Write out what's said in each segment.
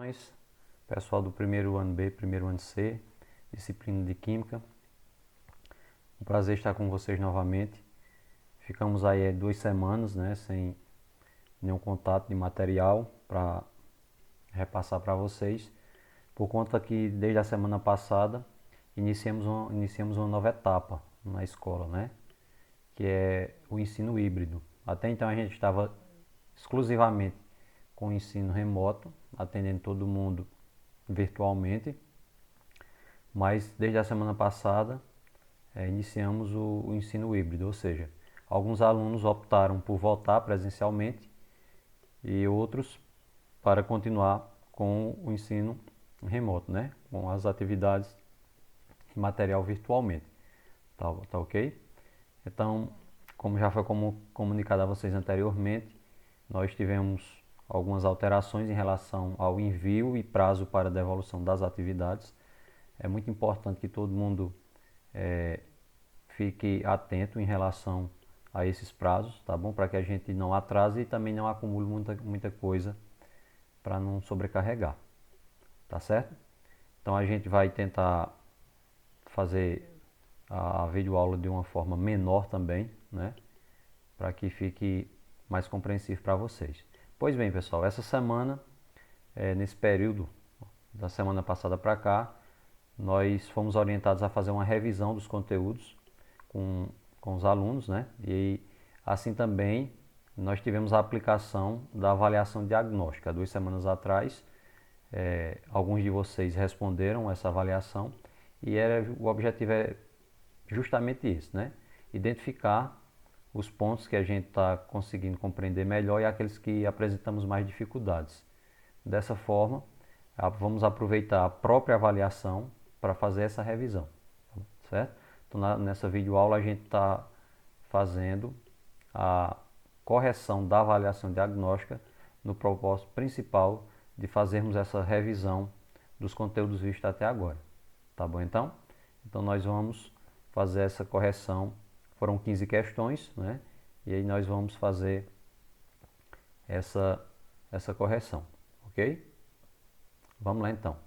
Saudações, pessoal do primeiro ano B, primeiro ano C, disciplina de Química. Um prazer estar com vocês novamente. Ficamos aí 2 semanas, né, sem nenhum contato de material para repassar para vocês, por conta que desde a semana passada iniciamos uma nova etapa na escola, né, que é o ensino híbrido. Até então a gente estava exclusivamente com o ensino remoto, atendendo todo mundo virtualmente, mas desde a semana passada iniciamos o ensino híbrido, ou seja, alguns alunos optaram por voltar presencialmente e outros para continuar com o ensino remoto, né? Com as atividades e material virtualmente, tá ok? Então, como já foi comunicado a vocês anteriormente, nós tivemos algumas alterações em relação ao envio e prazo para devolução das atividades. É muito importante que todo mundo fique atento em relação a esses prazos, tá bom? Para que a gente não atrase e também não acumule muita coisa para não sobrecarregar, tá certo? Então a gente vai tentar fazer a videoaula de uma forma menor também, né? Para que fique mais compreensível para vocês. Pois bem, pessoal, essa semana, nesse período da semana passada para cá, nós fomos orientados a fazer uma revisão dos conteúdos com os alunos, né? E assim também nós tivemos a aplicação da avaliação diagnóstica. 2 semanas atrás, alguns de vocês responderam essa avaliação e o objetivo é justamente isso, né? Identificar os pontos que a gente está conseguindo compreender melhor e aqueles que apresentamos mais dificuldades. Dessa forma, vamos aproveitar a própria avaliação para fazer essa revisão, certo? Então, nessa videoaula a gente está fazendo a correção da avaliação diagnóstica no propósito principal de fazermos essa revisão dos conteúdos vistos até agora. Tá bom então? Então nós vamos fazer essa correção. Foram 15 questões, né? E aí nós vamos fazer essa correção, ok? Vamos lá então.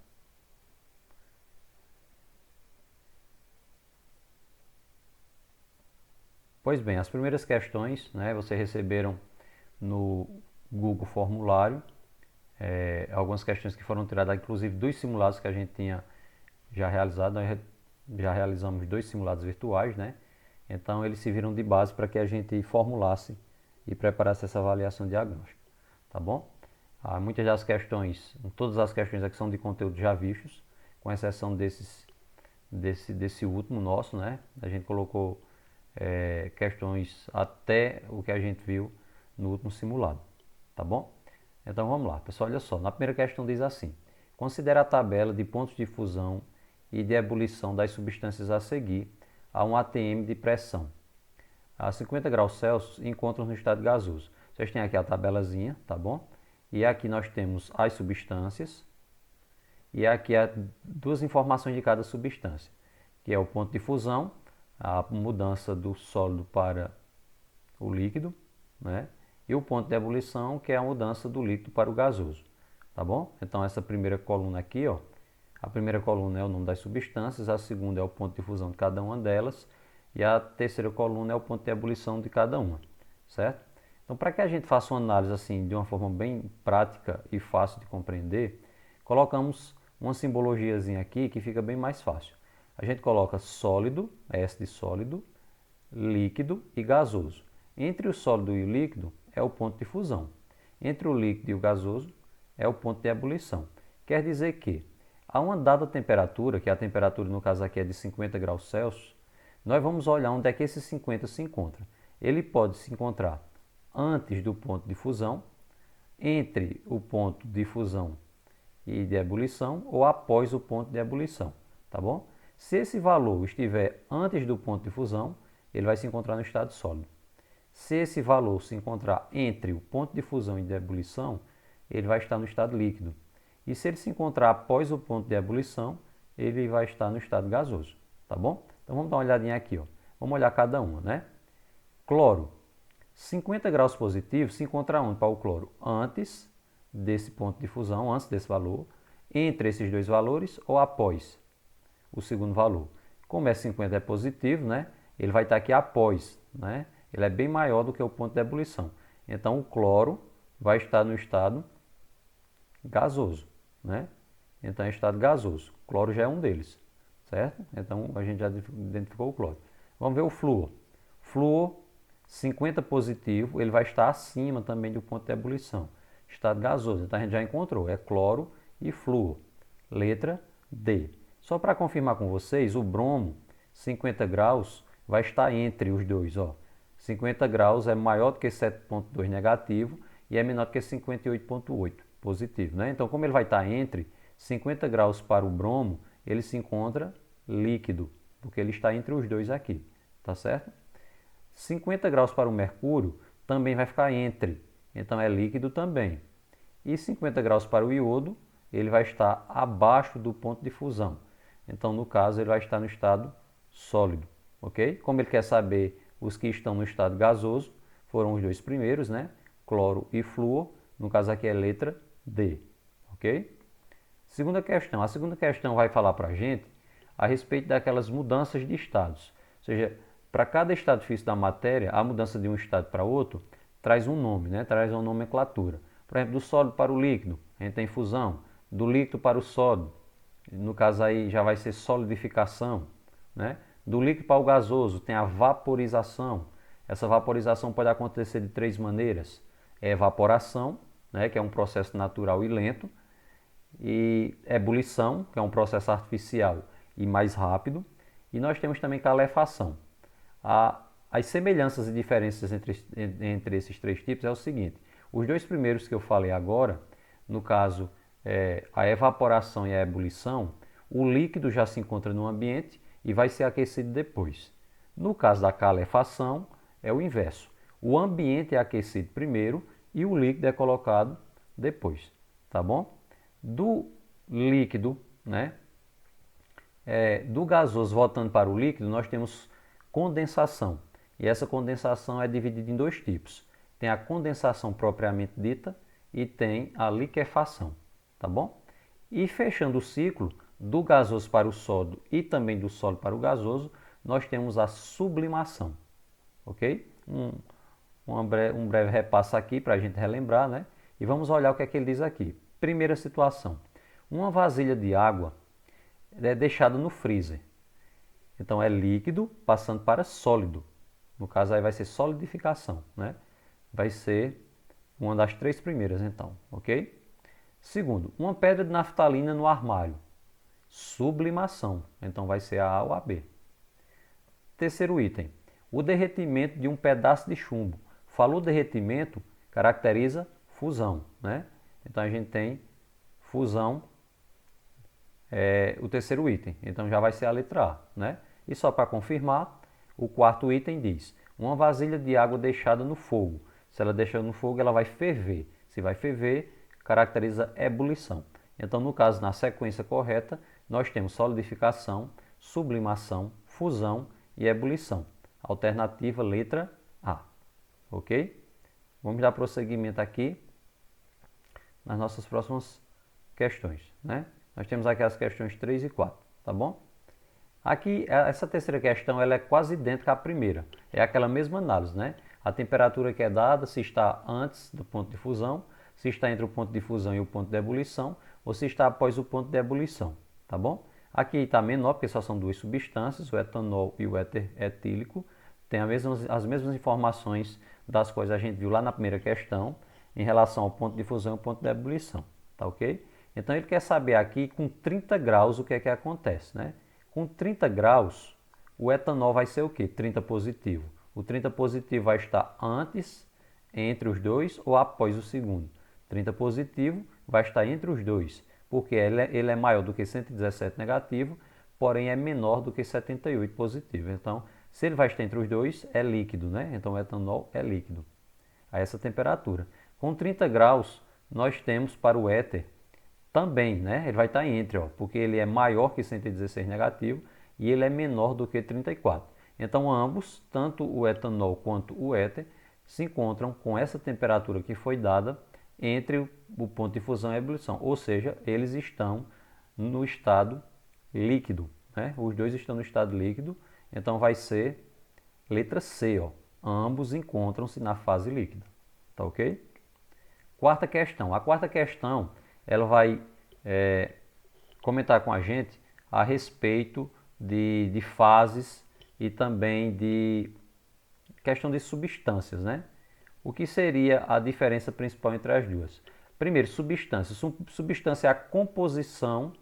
Pois bem, as primeiras questões, né, vocês receberam no Google Formulário, algumas questões que foram tiradas, inclusive dos simulados que a gente tinha já realizado. Nós já realizamos 2 simulados virtuais, né? Então eles serviram de base para que a gente formulasse e preparasse essa avaliação diagnóstica, tá bom? Muitas das questões, todas as questões aqui são de conteúdo já vistos, com exceção desse último nosso, né? A gente colocou questões até o que a gente viu no último simulado, tá bom? Então vamos lá, pessoal, olha só, na primeira questão diz assim: considere a tabela de pontos de fusão e de ebulição das substâncias a seguir a um ATM de pressão a 50 graus Celsius encontram no estado gasoso. Vocês têm aqui a tabelazinha, tá bom? E aqui nós temos as substâncias e aqui há 2 informações de cada substância, que é o ponto de fusão, a mudança do sólido para o líquido, né? E o ponto de ebulição, que é a mudança do líquido para o gasoso, tá bom? Então essa primeira coluna aqui, ó, a primeira coluna é o nome das substâncias, a segunda é o ponto de fusão de cada uma delas e a terceira coluna é o ponto de ebulição de cada uma, certo? Então, para que a gente faça uma análise assim de uma forma bem prática e fácil de compreender, colocamos uma simbologiazinha aqui que fica bem mais fácil. A gente coloca sólido, S de sólido, líquido e gasoso. Entre o sólido e o líquido é o ponto de fusão. Entre o líquido e o gasoso é o ponto de ebulição. Quer dizer que a uma dada temperatura, que a temperatura no caso aqui é de 50 graus Celsius, nós vamos olhar onde é que esse 50 se encontra. Ele pode se encontrar antes do ponto de fusão, entre o ponto de fusão e de ebulição ou após o ponto de ebulição, tá bom? Se esse valor estiver antes do ponto de fusão, ele vai se encontrar no estado sólido. Se esse valor se encontrar entre o ponto de fusão e de ebulição, ele vai estar no estado líquido. E se ele se encontrar após o ponto de ebulição, ele vai estar no estado gasoso, tá bom? Então vamos dar uma olhadinha aqui, ó. Vamos olhar cada uma, né? Cloro. 50 graus positivos se encontra onde para o cloro? Antes desse ponto de fusão, antes desse valor, entre esses dois valores ou após o segundo valor. Como é 50 é positivo, né? Ele vai estar aqui após, né? Ele é bem maior do que o ponto de ebulição. Então o cloro vai estar no estado gasoso, né? Então é estado gasoso. O cloro já é um deles, certo? Então a gente já identificou o cloro. Vamos ver o flúor. Flúor, 50 positivo, ele vai estar acima também do ponto de ebulição. Estado gasoso. Então a gente já encontrou, é cloro e flúor. Letra D. Só para confirmar com vocês, o bromo, 50 graus, vai estar entre os dois, ó. 50 graus é maior do que 7,2 negativo e é menor do que 58,8 positivo, né? Então, como ele vai estar entre 50 graus para o bromo, ele se encontra líquido, porque ele está entre os dois aqui, tá certo? 50 graus para o mercúrio também vai ficar entre, então é líquido também. E 50 graus para o iodo, ele vai estar abaixo do ponto de fusão. Então, no caso, ele vai estar no estado sólido, ok? Como ele quer saber os que estão no estado gasoso, foram os dois primeiros, né? Cloro e flúor. No caso aqui é letra D, ok? Segunda questão. A segunda questão vai falar para a gente a respeito daquelas mudanças de estados. Ou seja, para cada estado físico da matéria, a mudança de um estado para outro traz um nome, né? Traz uma nomenclatura. Por exemplo, do sólido para o líquido, a gente tem fusão. Do líquido para o sólido, no caso aí já vai ser solidificação, né? Do líquido para o gasoso tem a vaporização. Essa vaporização pode acontecer de três maneiras. É evaporação, né, que é um processo natural e lento, e ebulição, que é um processo artificial e mais rápido, e nós temos também calefação. As semelhanças e diferenças entre esses três tipos é o seguinte: os dois primeiros que eu falei agora, no caso a evaporação e a ebulição, o líquido já se encontra no ambiente e vai ser aquecido depois. No caso da calefação, é o inverso. O ambiente é aquecido primeiro e o líquido é colocado depois, tá bom? Do líquido, né? Do gasoso voltando para o líquido, nós temos condensação. E essa condensação é dividida em dois tipos. Tem a condensação propriamente dita e tem a liquefação, tá bom? E fechando o ciclo, do gasoso para o sólido e também do sólido para o gasoso, nós temos a sublimação, ok? Um breve repasso aqui para a gente relembrar, né? E vamos olhar o que é que ele diz aqui. Primeira situação, uma vasilha de água é deixada no freezer. Então é líquido passando para sólido. No caso aí vai ser solidificação, né? Vai ser uma das três primeiras então, ok? Segundo, uma pedra de naftalina no armário. Sublimação. Então vai ser a A ou a B. Terceiro item, o derretimento de um pedaço de chumbo. Falou derretimento, caracteriza fusão, né? Então a gente tem fusão, o terceiro item. Então já vai ser a letra A, né? E só para confirmar, o quarto item diz: uma vasilha de água deixada no fogo. Se ela deixar no fogo, ela vai ferver. Se vai ferver, caracteriza ebulição. Então, no caso, na sequência correta, nós temos solidificação, sublimação, fusão e ebulição. Alternativa letra A. Ok? Vamos dar prosseguimento aqui nas nossas próximas questões, né? Nós temos aqui as questões 3 e 4, tá bom? Aqui, essa terceira questão, ela é quase idêntica à primeira. É aquela mesma análise, né? A temperatura que é dada, se está antes do ponto de fusão, se está entre o ponto de fusão e o ponto de ebulição, ou se está após o ponto de ebulição, tá bom? Aqui está menor, porque só são duas substâncias, o etanol e o éter etílico. Tem as mesmas informações das quais a gente viu lá na primeira questão, em relação ao ponto de fusão e ao ponto de ebulição, tá ok? Então ele quer saber aqui com 30 graus o que é que acontece, né? Com 30 graus, o etanol vai ser o quê? 30 positivo. O 30 positivo vai estar antes, entre os dois ou após o segundo. 30 positivo vai estar entre os dois, porque ele é maior do que 117 negativo, porém é menor do que 78 positivo. Então, se ele vai estar entre os dois, é líquido, né? Então, o etanol é líquido a essa temperatura. Com 30 graus, nós temos para o éter também, né? Ele vai estar entre, ó, porque ele é maior que 116 negativo e ele é menor do que 34. Então, ambos, tanto o etanol quanto o éter, se encontram com essa temperatura que foi dada entre o ponto de fusão e a ebulição, ou seja, eles estão no estado líquido, né? Os dois estão no estado líquido, então vai ser letra C, ó. Ambos encontram-se na fase líquida, tá ok? Quarta questão. A quarta questão, ela vai comentar com a gente a respeito de fases e também de questão de substâncias, né? O que seria a diferença principal entre as duas? Primeiro, substância. Substância é a composição,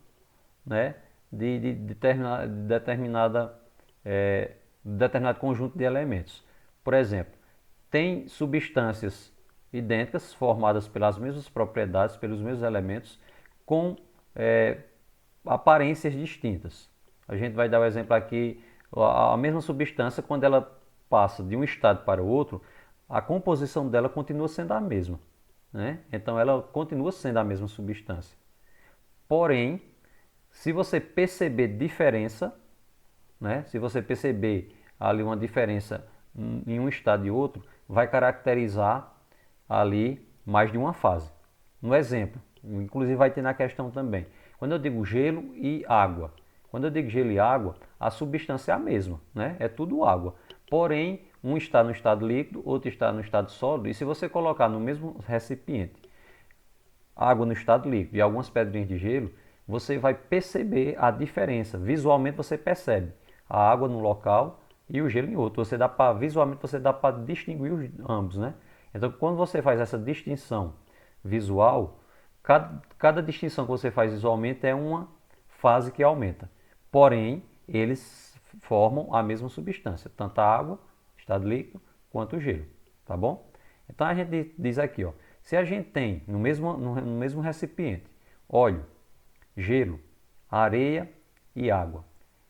né, de determinado conjunto de elementos. Por exemplo, tem substâncias idênticas, formadas pelas mesmas propriedades, pelos mesmos elementos, com aparências distintas. A gente vai dar o exemplo aqui, a mesma substância, quando ela passa de um estado para o outro, a composição dela continua sendo a mesma, né? Então ela continua sendo a mesma substância. Porém, se você perceber diferença, né? Se você perceber ali uma diferença em um estado e outro, vai caracterizar ali mais de uma fase. Um exemplo, inclusive vai ter na questão também. Quando eu digo gelo e água, quando eu digo gelo e água, a substância é a mesma, né? É tudo água. Porém, um está no estado líquido, outro está no estado sólido, e se você colocar no mesmo recipiente água no estado líquido e algumas pedrinhas de gelo, você vai perceber a diferença. Visualmente você percebe a água no local e o gelo em outro. Visualmente você dá para distinguir ambos, né? Então, quando você faz essa distinção visual, cada distinção que você faz visualmente é uma fase que aumenta. Porém, eles formam a mesma substância, tanto a água, estado líquido, quanto o gelo, tá bom? Então a gente diz aqui, ó, se a gente tem no mesmo recipiente óleo, gelo, areia e água.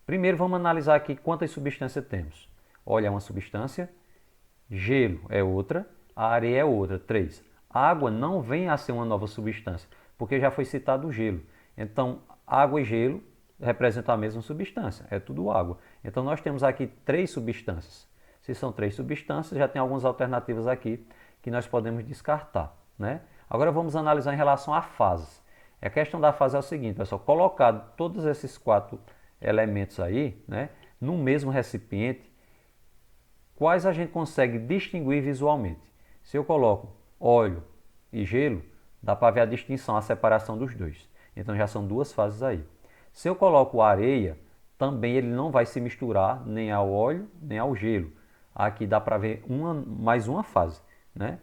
Primeiro vamos analisar aqui quantas substâncias temos. Óleo é uma substância, gelo é outra, a areia é outra, 3. A água não vem a ser uma nova substância, porque já foi citado o gelo. Então, água e gelo representam a mesma substância, é tudo água. Então, nós temos aqui 3 substâncias. Se são 3 substâncias, já tem algumas alternativas aqui que nós podemos descartar, né? Agora vamos analisar em relação a fases. A questão da fase é o seguinte, pessoal, colocado todos esses 4 elementos aí, né, no mesmo recipiente, quais a gente consegue distinguir visualmente? Se eu coloco óleo e gelo, dá para ver a distinção, a separação dos dois. Então já são 2 fases aí. Se eu coloco areia, também ele não vai se misturar nem ao óleo, nem ao gelo. Aqui dá para ver mais uma fase, né?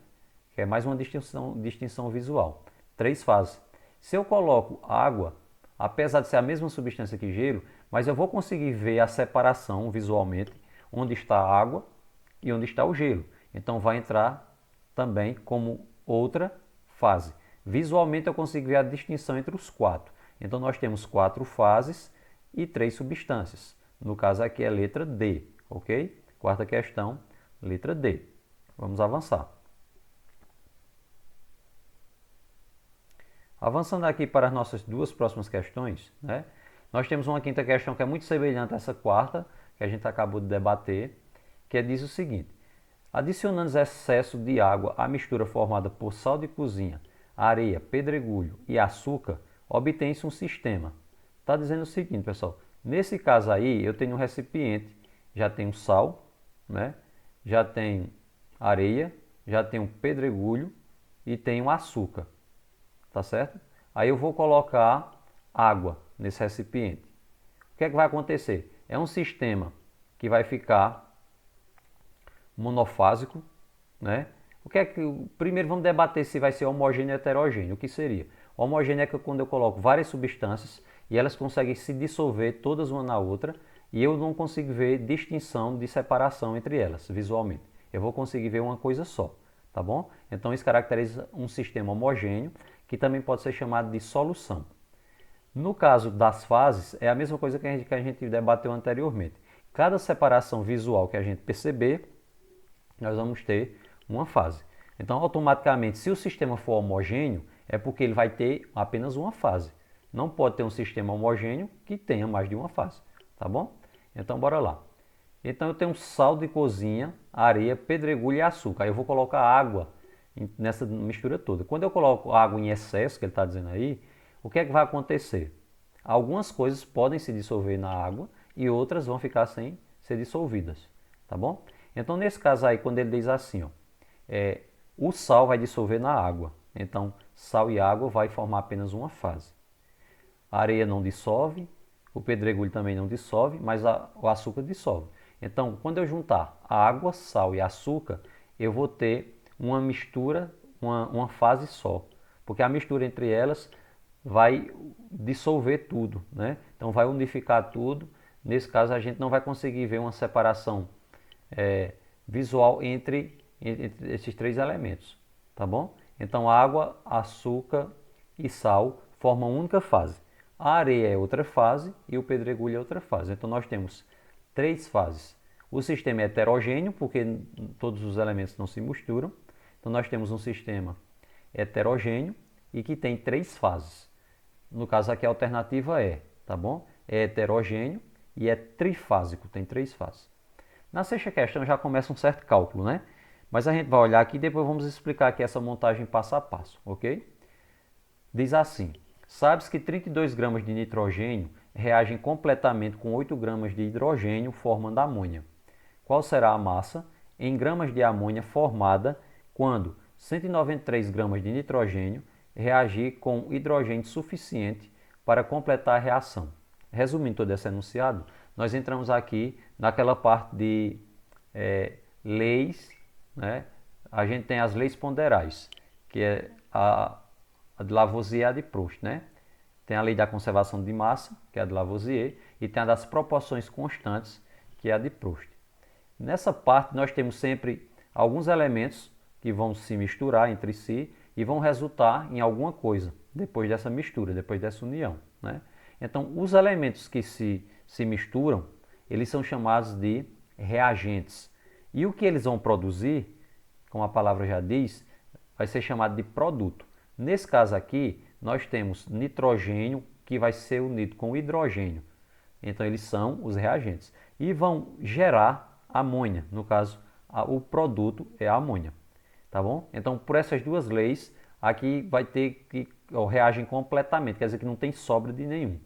Que é mais uma distinção visual. 3 fases. Se eu coloco água, apesar de ser a mesma substância que gelo, mas eu vou conseguir ver a separação visualmente, onde está a água e onde está o gelo. Então vai entrar também como outra fase. Visualmente eu consigo ver a distinção entre os 4. Então nós temos 4 fases e 3 substâncias. No caso aqui é letra D, ok? Quarta questão, letra D. Vamos avançar. Avançando aqui para as nossas 2 próximas questões, né? Nós temos uma quinta questão que é muito semelhante a essa quarta, que a gente acabou de debater, que diz o seguinte: adicionando excesso de água à mistura formada por sal de cozinha, areia, pedregulho e açúcar, obtém-se um sistema. Está dizendo o seguinte, pessoal, nesse caso aí eu tenho um recipiente, já tenho sal, né? Já tenho areia, já tenho pedregulho e tenho açúcar. Tá certo? Aí eu vou colocar água nesse recipiente. O que é que vai acontecer? É um sistema que vai ficar monofásico, né? O que é que primeiro vamos debater se vai ser homogêneo ou heterogêneo. O que seria? Homogêneo é quando eu coloco várias substâncias e elas conseguem se dissolver todas uma na outra e eu não consigo ver distinção de separação entre elas visualmente. Eu vou conseguir ver uma coisa só, tá bom? Então isso caracteriza um sistema homogêneo, que também pode ser chamado de solução. No caso das fases, é a mesma coisa que a gente debateu anteriormente. Cada separação visual que a gente perceber, nós vamos ter uma fase. Então, automaticamente, se o sistema for homogêneo, é porque ele vai ter apenas uma fase. Não pode ter um sistema homogêneo que tenha mais de uma fase, tá bom? Então, bora lá. Então, eu tenho sal de cozinha, areia, pedregulho e açúcar. Aí eu vou colocar água nessa mistura toda. Quando eu coloco água em excesso, que ele está dizendo aí, o que é que vai acontecer? Algumas coisas podem se dissolver na água e outras vão ficar sem ser dissolvidas, tá bom? Então, nesse caso aí, quando ele diz assim, ó, o sal vai dissolver na água. Então, sal e água vai formar apenas uma fase. A areia não dissolve, o pedregulho também não dissolve, mas o açúcar dissolve. Então, quando eu juntar água, sal e açúcar, eu vou ter uma mistura, uma fase só. Porque a mistura entre elas vai dissolver tudo, né? Então vai unificar tudo. Nesse caso a gente não vai conseguir ver uma separação visual entre esses três elementos, tá bom? Então água, açúcar e sal formam uma única fase. A areia é outra fase e o pedregulho é outra fase. Então nós temos três fases. O sistema é heterogêneo porque todos os elementos não se misturam. Então nós temos um sistema heterogêneo e que tem três fases. No caso aqui a alternativa é, tá bom? É heterogêneo e é trifásico, tem três fases. Na sexta questão já começa um certo cálculo, né? Mas a gente vai olhar aqui e depois vamos explicar aqui essa montagem passo a passo, ok? Diz assim, sabes que 32 gramas de nitrogênio reagem completamente com 8 gramas de hidrogênio formando amônia. Qual será a massa em gramas de amônia formada quando 193 gramas de nitrogênio reagir com hidrogênio suficiente para completar a reação? Resumindo todo esse enunciado, nós entramos aqui naquela parte de leis, né? A gente tem as leis ponderais, que é a de Lavoisier e a de Proust, né? Tem a lei da conservação de massa, que é a de Lavoisier, e tem a das proporções constantes, que é a de Proust. Nessa parte nós temos sempre alguns elementos que vão se misturar entre si e vão resultar em alguma coisa depois dessa mistura, depois dessa união, né? Então, os elementos que se misturam, eles são chamados de reagentes. E o que eles vão produzir, como a palavra já diz, vai ser chamado de produto. Nesse caso aqui, nós temos nitrogênio que vai ser unido com hidrogênio. Então, eles são os reagentes. E vão gerar amônia. No caso, o produto é a amônia. Tá bom? Então, por essas duas leis, aqui vai ter que reagem completamente, quer dizer que não tem sobra de nenhum.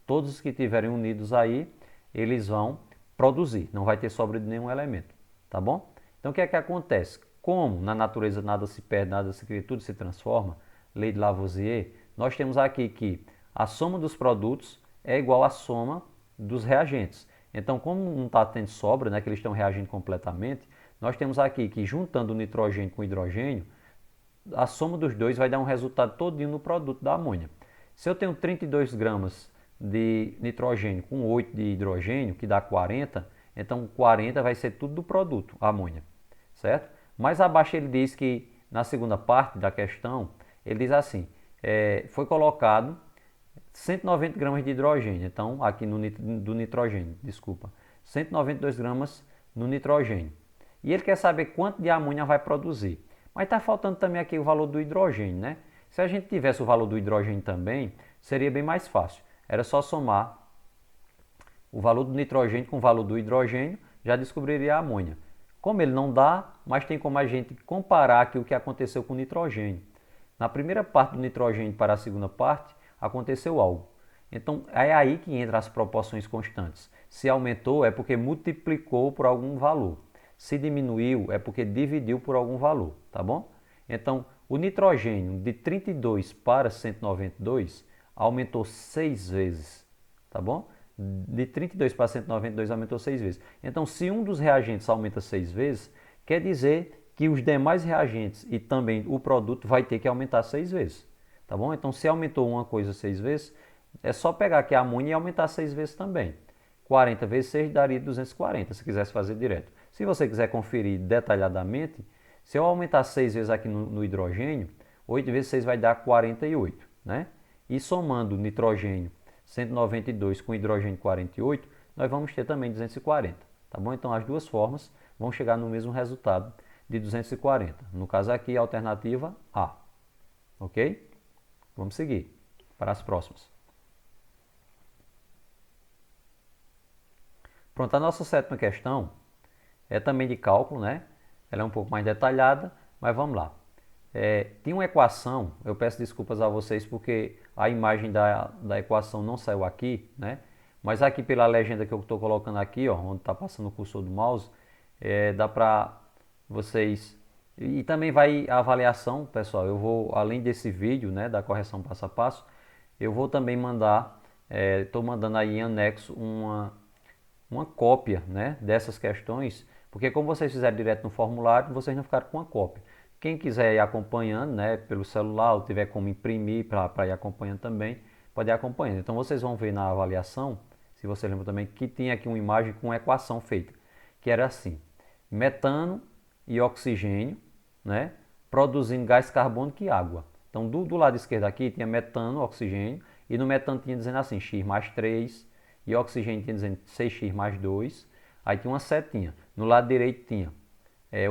Todos os que estiverem unidos aí, eles vão produzir, não vai ter sobra de nenhum elemento, tá bom? Então o que é que acontece? Como na natureza nada se perde, nada se cria, tudo se transforma, lei de Lavoisier, nós temos aqui que a soma dos produtos é igual à soma dos reagentes. Então, como não está tendo sobra, né, que eles estão reagindo completamente, nós temos aqui que juntando o nitrogênio com o hidrogênio, a soma dos dois vai dar um resultado todinho no produto da amônia. Se eu tenho 32 gramas de nitrogênio com 8 de hidrogênio, que dá 40, então 40 vai ser tudo do produto, a amônia, certo? Mais abaixo ele diz que, na segunda parte da questão, ele diz assim, foi colocado 190 gramas de hidrogênio, então aqui do nitrogênio, desculpa, 192 gramas no nitrogênio. E ele quer saber quanto de amônia vai produzir. Mas está faltando também aqui o valor do hidrogênio, né? Se a gente tivesse o valor do hidrogênio também, seria bem mais fácil. Era só somar o valor do nitrogênio com o valor do hidrogênio, já descobriria a amônia. Como ele não dá, mas tem como a gente comparar aqui o que aconteceu com o nitrogênio. Na primeira parte do nitrogênio para a segunda parte, aconteceu algo. Então é aí que entra as proporções constantes. Se aumentou é porque multiplicou por algum valor. Se diminuiu é porque dividiu por algum valor, tá bom? Então o nitrogênio de 32 para 192 aumentou 6 vezes, tá bom? De 32 para 192 aumentou 6 vezes. Então se um dos reagentes aumenta 6 vezes, quer dizer que os demais reagentes e também o produto vai ter que aumentar 6 vezes. Tá bom? Então, se aumentou uma coisa 6 vezes, é só pegar aqui a amônia e aumentar 6 vezes também. 40 vezes 6 daria 240, se quisesse fazer direto. Se você quiser conferir detalhadamente, se eu aumentar 6 vezes aqui no hidrogênio, 8 vezes 6 vai dar 48, né? E somando nitrogênio 192 com hidrogênio 48, nós vamos ter também 240, tá bom? Então, as duas formas vão chegar no mesmo resultado de 240. No caso aqui, a alternativa A, ok? Vamos seguir para as próximas. Pronto, a nossa sétima questão é também de cálculo, né? Ela é um pouco mais detalhada, mas vamos lá. Tinha uma equação, eu peço desculpas a vocês porque a imagem da equação não saiu aqui, né? Mas aqui pela legenda que eu estou colocando aqui, ó, onde está passando o cursor do mouse, dá para vocês... E também vai a avaliação, pessoal, eu vou, além desse vídeo, né, da correção passo a passo, eu vou também mandar, estou mandando aí em anexo uma cópia, né, dessas questões, porque como vocês fizeram direto no formulário, vocês não ficaram com uma cópia. Quem quiser ir acompanhando, né, pelo celular, ou tiver como imprimir para ir acompanhando também, pode ir acompanhando. Então vocês vão ver na avaliação, se você lembra também, que tinha aqui uma imagem com uma equação feita, que era assim: metano e oxigênio, né, produzindo gás carbônico e água. Então do lado esquerdo aqui tinha metano, oxigênio, e no metano tinha dizendo assim, x mais 3, e oxigênio tinha dizendo 6x mais 2, aí tinha uma setinha. No lado direito tinha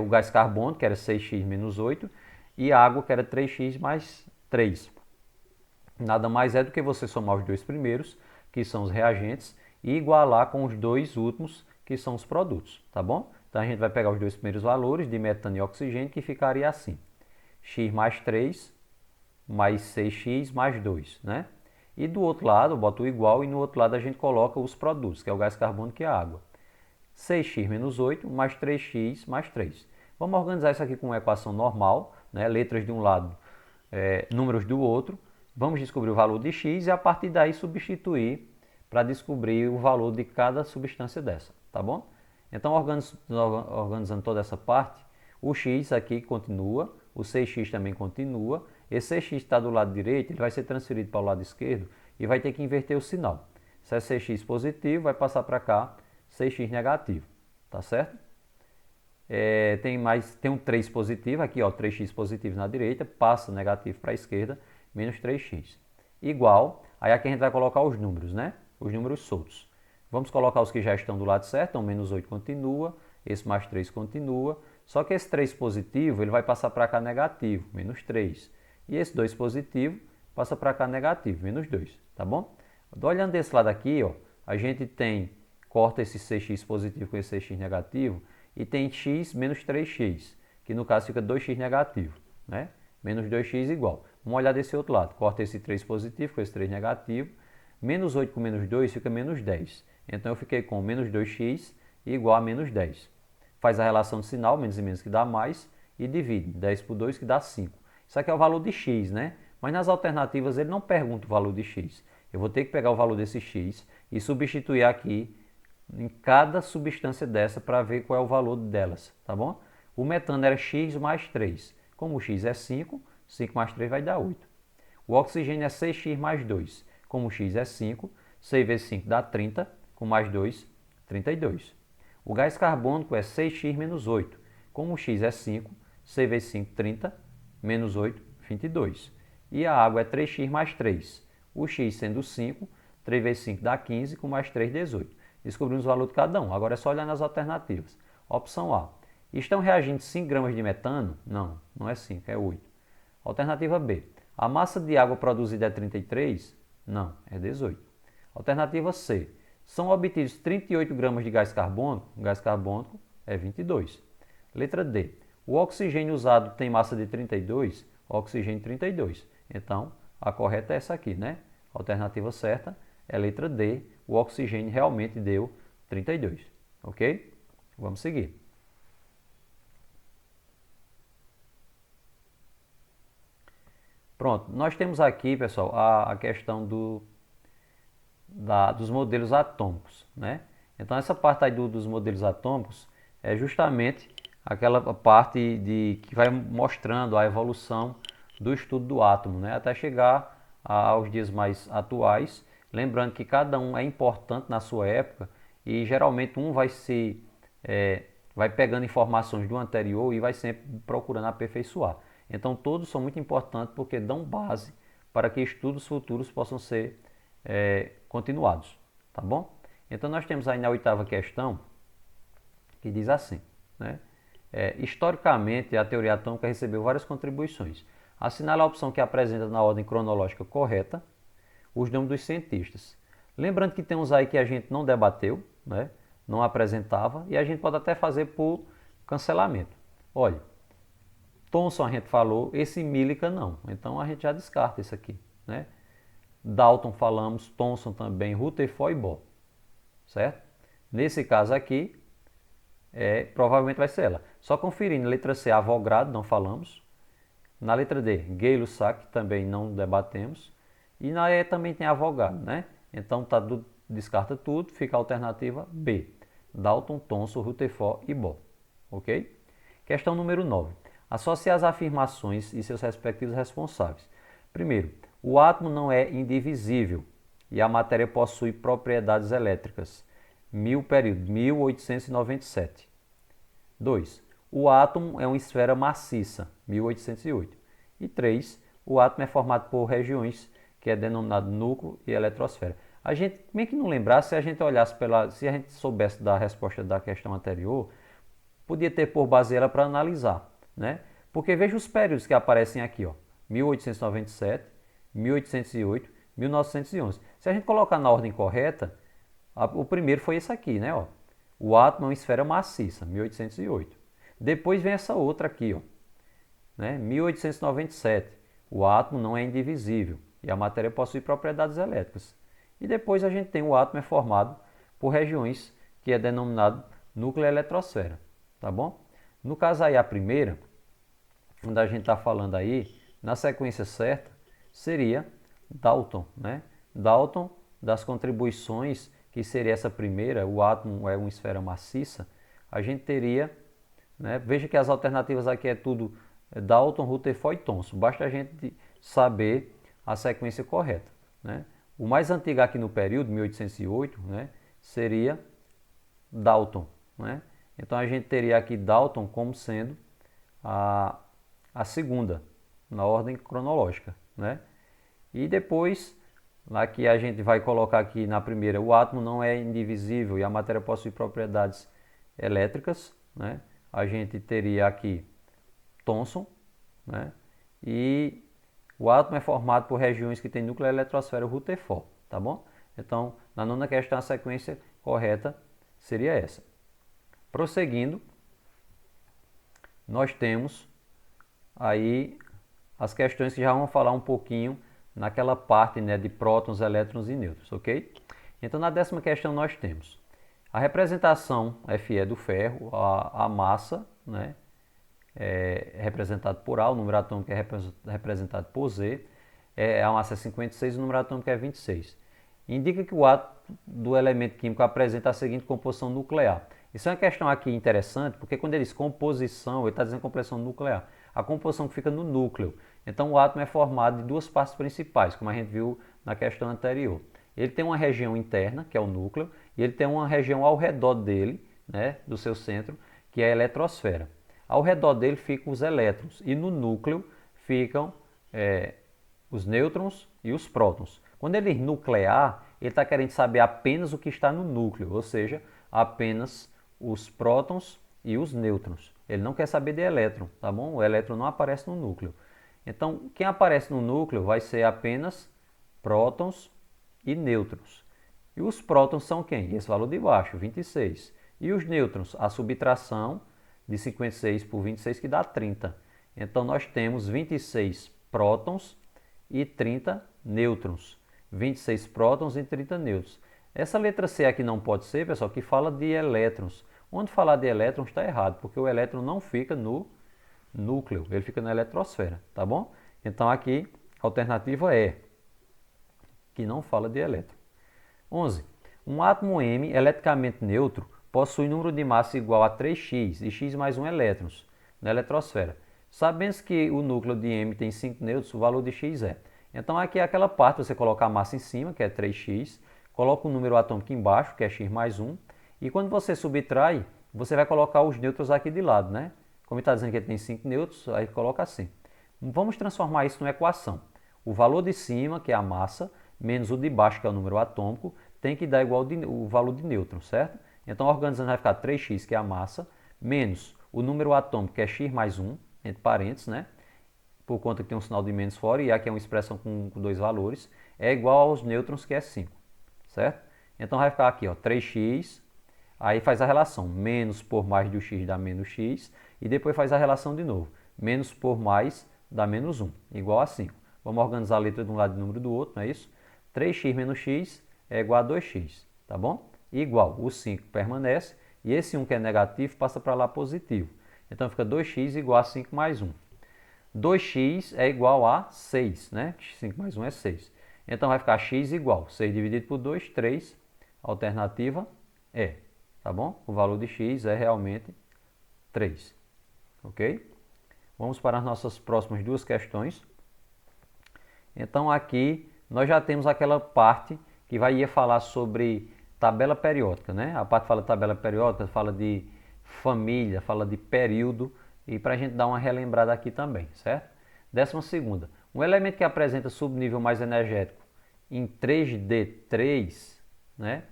o gás carbônico, que era 6x menos 8, e a água, que era 3x mais 3. Nada mais é do que você somar os dois primeiros, que são os reagentes, e igualar com os dois últimos, que são os produtos, tá bom? Então a gente vai pegar os dois primeiros valores de metano e oxigênio, que ficaria assim: x mais 3 mais 6x mais 2, né? E do outro lado, eu boto o igual, e no outro lado a gente coloca os produtos, que é o gás carbônico e a água. 6x menos 8 mais 3x mais 3. Vamos organizar isso aqui com uma equação normal, né? Letras de um lado, números do outro. Vamos descobrir o valor de x e a partir daí substituir para descobrir o valor de cada substância dessa, tá bom? Então, organizando toda essa parte, o x aqui continua, o 6x também continua. Esse 6x está do lado direito, ele vai ser transferido para o lado esquerdo e vai ter que inverter o sinal. Se é 6x positivo, vai passar para cá 6x negativo, tá certo? Tem um 3 positivo, aqui ó, 3x positivo na direita, passa negativo para a esquerda, menos 3x. Igual, aí aqui a gente vai colocar os números, né? Os números soltos. Vamos colocar os que já estão do lado certo, então menos 8 continua, esse mais 3 continua, só que esse 3 positivo, ele vai passar para cá negativo, menos 3. E esse 2 positivo passa para cá negativo, menos 2, tá bom? Olhando desse lado aqui, ó, a gente corta esse 6x positivo com esse 6x negativo e tem x menos 3x, que no caso fica 2x negativo, né? Menos 2x igual. Vamos olhar desse outro lado, corta esse 3 positivo com esse 3 negativo, menos 8 com menos 2 fica menos 10. Então eu fiquei com menos 2x igual a menos 10. Faz a relação de sinal, menos e menos que dá mais, e divide, 10 por 2 que dá 5. Isso aqui é o valor de x, né? Mas nas alternativas ele não pergunta o valor de x. Eu vou ter que pegar o valor desse x e substituir aqui em cada substância dessa para ver qual é o valor delas, tá bom? O metano era x mais 3. Como o x é 5, 5 mais 3 vai dar 8. O oxigênio é 6x mais 2. Como o x é 5, 6 vezes 5 dá 30, com mais 2, 32. O gás carbônico é 6x menos 8. Como o x é 5, 6 vezes 5, 30, menos 8, 22. E a água é 3x mais 3. O x sendo 5, 3 vezes 5 dá 15, com mais 3, 18. Descobrimos o valor de cada um. Agora é só olhar nas alternativas. Opção A. Estão reagindo 5 gramas de metano? Não, não é 5, é 8. Alternativa B. A massa de água produzida é 33? Não, é 18. Alternativa C. São obtidos 38 gramas de gás carbônico? O gás carbônico é 22. Letra D. O oxigênio usado tem massa de 32? Oxigênio 32. Então, a correta é essa aqui, né? A alternativa certa é a letra D. O oxigênio realmente deu 32. Ok? Vamos seguir. Pronto, nós temos aqui, pessoal, a questão dos modelos atômicos, né? Então, essa parte aí dos modelos atômicos é justamente aquela parte que vai mostrando a evolução do estudo do átomo, né? Até chegar aos dias mais atuais. Lembrando que cada um é importante na sua época e geralmente um vai pegando informações do anterior e vai sempre procurando aperfeiçoar. Então todos são muito importantes porque dão base para que estudos futuros possam ser continuados, tá bom? Então nós temos aí na 8ª questão que diz assim, né? Historicamente a teoria atômica recebeu várias contribuições. Assinale a opção que apresenta na ordem cronológica correta os nomes dos cientistas. Lembrando que tem uns aí que a gente não debateu, né? Não apresentava, e a gente pode até fazer por cancelamento. Olha, Thomson a gente falou, esse Millikan não. Então a gente já descarta isso aqui, né? Dalton falamos, Thomson também, Rutherford e Bohr, certo? Nesse caso aqui, provavelmente vai ser ela. Só conferindo, letra C, Avogadro, não falamos. Na letra D, Gay-Lussac, também não debatemos. E na E também tem Avogadro, né? Então descarta tudo, fica a alternativa B. Dalton, Thomson, Rutherford e Bohr, ok? Questão número 9. Associe as afirmações e seus respectivos responsáveis. Primeiro, o átomo não é indivisível e a matéria possui propriedades elétricas. Período 1897. 2. O átomo é uma esfera maciça. 1808. E 3. O átomo é formado por regiões que é denominado núcleo e eletrosfera. A gente, meio que não lembrasse, se a gente olhasse se a gente soubesse da resposta da questão anterior, podia ter por base ela para analisar, né? Porque veja os períodos que aparecem aqui, ó, 1897, 1808, 1911. Se a gente colocar na ordem correta, o primeiro foi esse aqui, né? Ó. O átomo é uma esfera maciça, 1808. Depois vem essa outra aqui, ó, né? 1897. O átomo não é indivisível e a matéria possui propriedades elétricas. E depois a gente tem o átomo é formado por regiões que é denominado núcleo e eletrosfera, tá bom? No caso aí a primeira, onde a gente está falando aí, na sequência certa, seria Dalton, né? Dalton, das contribuições, que seria essa primeira, o átomo é uma esfera maciça, a gente teria, né? Veja que as alternativas aqui é tudo Dalton, Rutherford e Thomson. Basta a gente saber a sequência correta, né? O mais antigo aqui no período, 1808, né? Seria Dalton, né? Então a gente teria aqui Dalton como sendo a segunda, na ordem cronológica, né? E depois, lá que a gente vai colocar aqui na primeira, o átomo não é indivisível e a matéria possui propriedades elétricas, né? A gente teria aqui Thomson, né? E o átomo é formado por regiões que têm núcleo e eletrosfera, Rutherford, tá bom? Então, na nona questão, a sequência correta seria essa. Prosseguindo, nós temos aí as questões que já vão falar um pouquinho naquela parte, né, de prótons, elétrons e nêutrons, ok? Então, na décima questão nós temos a representação Fe do ferro, a massa, né, é representado por A, o número atômico é representado por Z, a massa é 56 e o número atômico é 26. Indica que o átomo do elemento químico apresenta a seguinte composição nuclear. Isso é uma questão aqui interessante, porque quando ele diz composição, ele está dizendo composição nuclear. A composição que fica no núcleo. Então o átomo é formado de duas partes principais, como a gente viu na questão anterior. Ele tem uma região interna, que é o núcleo, e ele tem uma região ao redor dele, né, do seu centro, que é a eletrosfera. Ao redor dele ficam os elétrons e no núcleo ficam os nêutrons e os prótons. Quando ele nuclear, ele está querendo saber apenas o que está no núcleo, ou seja, apenas os prótons e os nêutrons. Ele não quer saber de elétron, tá bom? O elétron não aparece no núcleo. Então, quem aparece no núcleo vai ser apenas prótons e nêutrons. E os prótons são quem? Esse valor de baixo, 26. E os nêutrons? A subtração de 56 por 26, que dá 30. Então, nós temos 26 prótons e 30 nêutrons. 26 prótons e 30 nêutrons. Essa letra C aqui não pode ser, pessoal, que fala de elétrons. Onde falar de elétrons está errado, porque o elétron não fica no núcleo, ele fica na eletrosfera, tá bom? Então, aqui, a alternativa é que não fala de elétron. 11. Um átomo M eletricamente neutro possui número de massa igual a 3x e x mais 1 elétrons na eletrosfera. Sabendo que o núcleo de M tem 5 nêutrons, o valor de x é. Então aqui é aquela parte, você coloca a massa em cima, que é 3x, coloca o número atômico embaixo, que é x mais 1, e quando você subtrai, você vai colocar os nêutrons aqui de lado, né? Como está dizendo que ele tem 5 nêutrons, aí coloca assim. Vamos transformar isso numa equação. O valor de cima, que é a massa, menos o de baixo, que é o número atômico, tem que dar igual o valor de nêutrons, certo? Então, organizando vai ficar 3x, que é a massa, menos o número atômico, que é x mais 1, entre parênteses, né? Por conta que tem um sinal de menos fora, e aqui é uma expressão com dois valores, é igual aos nêutrons, que é 5, certo? Então, vai ficar aqui, ó, 3x, aí faz a relação, menos por mais do x dá menos x, e depois faz a relação de novo. Menos por mais dá menos 1, igual a 5. Vamos organizar a letra de um lado e o número do outro, não é isso? 3x menos x é igual a 2x, tá bom? Igual, o 5 permanece e esse 1 que é negativo passa para lá positivo. Então fica 2x igual a 5 mais 1. 2x é igual a 6, né? 5 mais 1 é 6. Então vai ficar x igual, 6 dividido por 2, 3. Alternativa é, tá bom? O valor de x é realmente 3, ok? Vamos para as nossas próximas duas questões. Então aqui nós já temos aquela parte que ia falar sobre tabela periódica, né? A parte que fala de tabela periódica, fala de família, fala de período, e para a gente dar uma relembrada aqui também, certo? 12ª, um elemento que apresenta subnível mais energético em 3D3, né,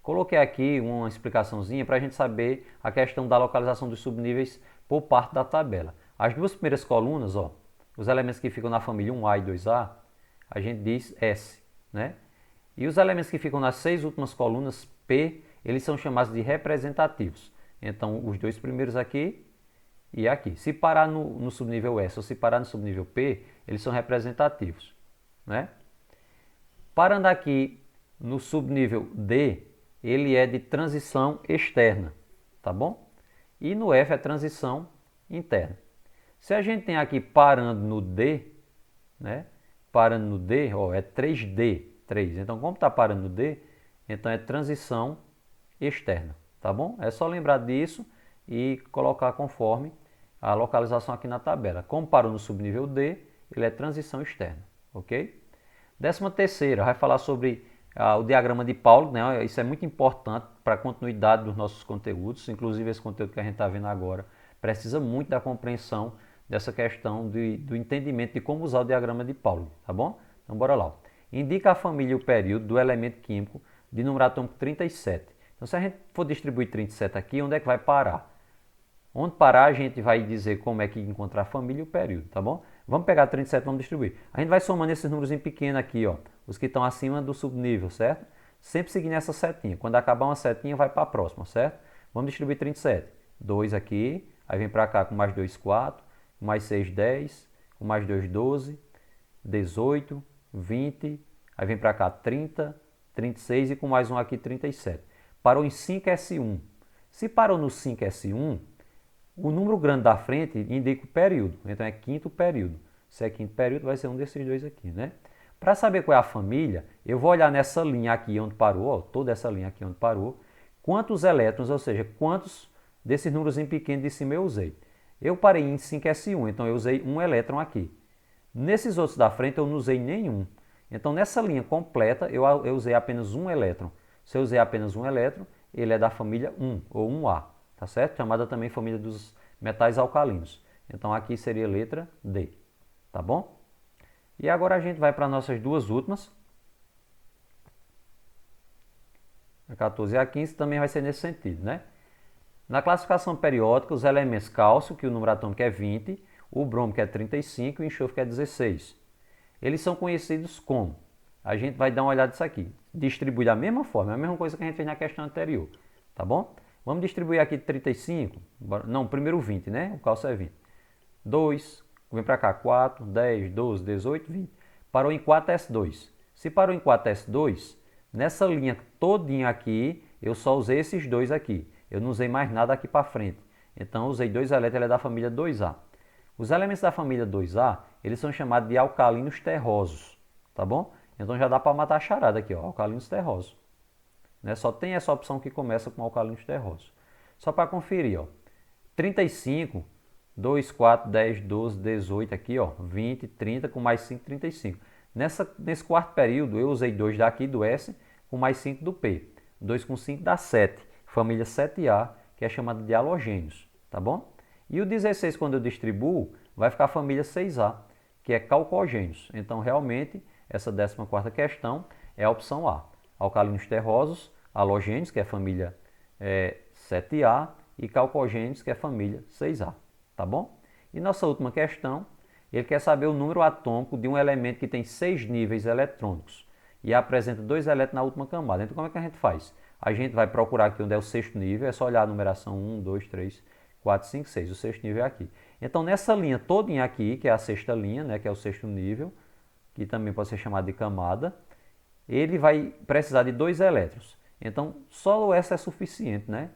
coloquei aqui uma explicaçãozinha para a gente saber a questão da localização dos subníveis por parte da tabela. As duas primeiras colunas, ó, os elementos que ficam na família 1A e 2A, a gente diz S, né? E os elementos que ficam nas 6 últimas colunas, P, eles são chamados de representativos. Então, os dois primeiros aqui e aqui. Se parar no subnível S ou se parar no subnível P, eles são representativos, né? Parando aqui no subnível D, ele é de transição externa, tá bom? E no F é transição interna. Se a gente tem aqui parando no D, né? Parando no D, ó, é 3D, 3. Então, como está parando no D, então é transição externa, tá bom? É só lembrar disso e colocar conforme a localização aqui na tabela. Como parou no subnível D, ele é transição externa, ok? 13ª, vai falar sobre o diagrama de Pauli, né? Isso é muito importante para a continuidade dos nossos conteúdos, inclusive esse conteúdo que a gente está vendo agora precisa muito da compreensão dessa questão do entendimento de como usar o diagrama de Pauli, tá bom? Então bora lá. Indica a família e o período do elemento químico de número atômico 37. Então se a gente for distribuir 37 aqui, onde é que vai parar? Onde parar a gente vai dizer como é que encontrar a família e o período, tá bom? Vamos pegar 37 e vamos distribuir. A gente vai somando esses números em pequeno aqui, ó, os que estão acima do subnível, certo? Sempre seguindo essa setinha. Quando acabar uma setinha, vai para a próxima, certo? Vamos distribuir 37. 2 aqui, aí vem para cá com mais 2, 4, com mais 6, 10, com mais 2, 12, 18, 20, aí vem para cá 30, 36 e com mais um aqui 37. Parou em 5S1. Se parou no 5S1, o número grande da frente indica o período, então é quinto período. Se é quinto período, vai ser um desses dois aqui, né? Para saber qual é a família, eu vou olhar nessa linha aqui onde parou, ó, toda essa linha aqui onde parou, quantos elétrons, ou seja, quantos desses números em pequeno de cima eu usei. Eu parei em 5S1, então eu usei um elétron aqui. Nesses outros da frente eu não usei nenhum. Então nessa linha completa eu usei apenas um elétron. Se eu usei apenas um elétron, ele é da família 1 ou 1A. Tá certo? Chamada também família dos metais alcalinos. Então aqui seria a letra D, tá bom? E agora a gente vai para nossas duas últimas. A 14 e a 15 também vai ser nesse sentido, né? Na classificação periódica, os elementos cálcio, que o número atômico é 20, o bromo, que é 35 e o enxofre, que é 16. Eles são conhecidos como, a gente vai dar uma olhada nisso aqui, distribui da mesma forma, é a mesma coisa que a gente fez na questão anterior, tá bom? Vamos distribuir aqui 35, não, primeiro 20, né? O cálcio é 20. 2, vem para cá, 4, 10, 12, 18, 20. Parou em 4S2. Se parou em 4S2, nessa linha todinha aqui, eu só usei esses dois aqui. Eu não usei mais nada aqui para frente. Então, eu usei dois elétrons, ele é da família 2A. Os elementos da família 2A, eles são chamados de alcalinos terrosos, tá bom? Então, já dá para matar a charada aqui, ó, alcalinos terrosos. Né? Só tem essa opção que começa com alcalinos terrosos. Só para conferir, ó, 35, 2, 4, 10, 12, 18 aqui, ó, 20, 30 com mais 5, 35. Nesse quarto período eu usei 2 daqui do S com mais 5 do P. 2 com 5 dá 7, família 7A, que é chamada de halogênios, tá bom? E o 16 quando eu distribuo vai ficar a família 6A, que é calcogênios. Então realmente essa 14ª questão é a opção A. Alcalinos terrosos, halogênios, que é a família 7A, e calcogênios, que é a família 6A, tá bom? E nossa última questão, ele quer saber o número atômico de um elemento que tem 6 níveis eletrônicos e apresenta 2 elétrons na última camada. Então como é que a gente faz? A gente vai procurar aqui onde é o sexto nível, é só olhar a numeração 1, 2, 3, 4, 5, 6, o sexto nível é aqui. Então, nessa linha todinha aqui, que é a sexta linha, né, que é o sexto nível, que também pode ser chamado de camada, ele vai precisar de 2 elétrons. Então, só o S é suficiente, né?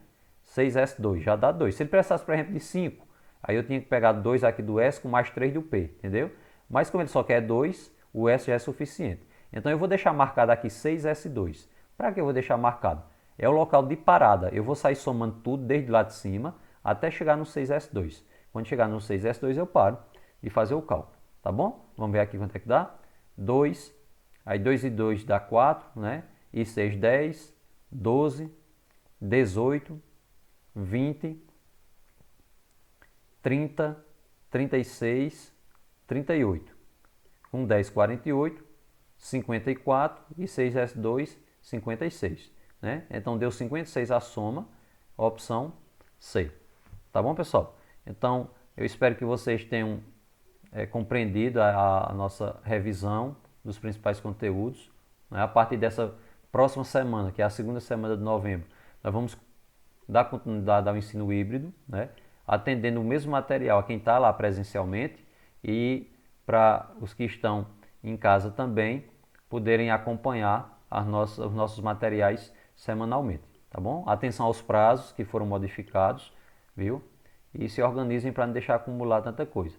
6S2, já dá 2. Se ele precisasse, por exemplo, de 5, aí eu tinha que pegar 2 aqui do S com mais 3 do P, entendeu? Mas como ele só quer 2, o S já é suficiente. Então, eu vou deixar marcado aqui 6S2. Para que eu vou deixar marcado? É o local de parada. Eu vou sair somando tudo desde lá de cima até chegar no 6S2. Quando chegar no 6S2, eu paro de fazer o cálculo, tá bom? Vamos ver aqui quanto é que dá. 2, aí 2 e 2 dá 4, né? E 6, 10, 12, 18, 20, 30, 36, 38. Com 10, 48, 54 e 6S2, 56. Né? Então deu 56 a soma, a opção C. Tá bom, pessoal? Então eu espero que vocês tenham compreendido a nossa revisão dos principais conteúdos. Né? A partir dessa próxima semana, que é a segunda semana de novembro, nós vamos dar continuidade ao ensino híbrido, né? Atendendo o mesmo material a quem está lá presencialmente e para os que estão em casa também poderem acompanhar os nossos materiais semanalmente, tá bom? Atenção aos prazos que foram modificados, viu? E se organizem para não deixar acumular tanta coisa.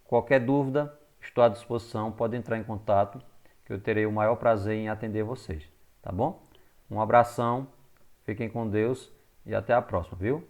Qualquer dúvida, estou à disposição, pode entrar em contato, que eu terei o maior prazer em atender vocês, tá bom? Um abração, fiquem com Deus e até a próxima, viu?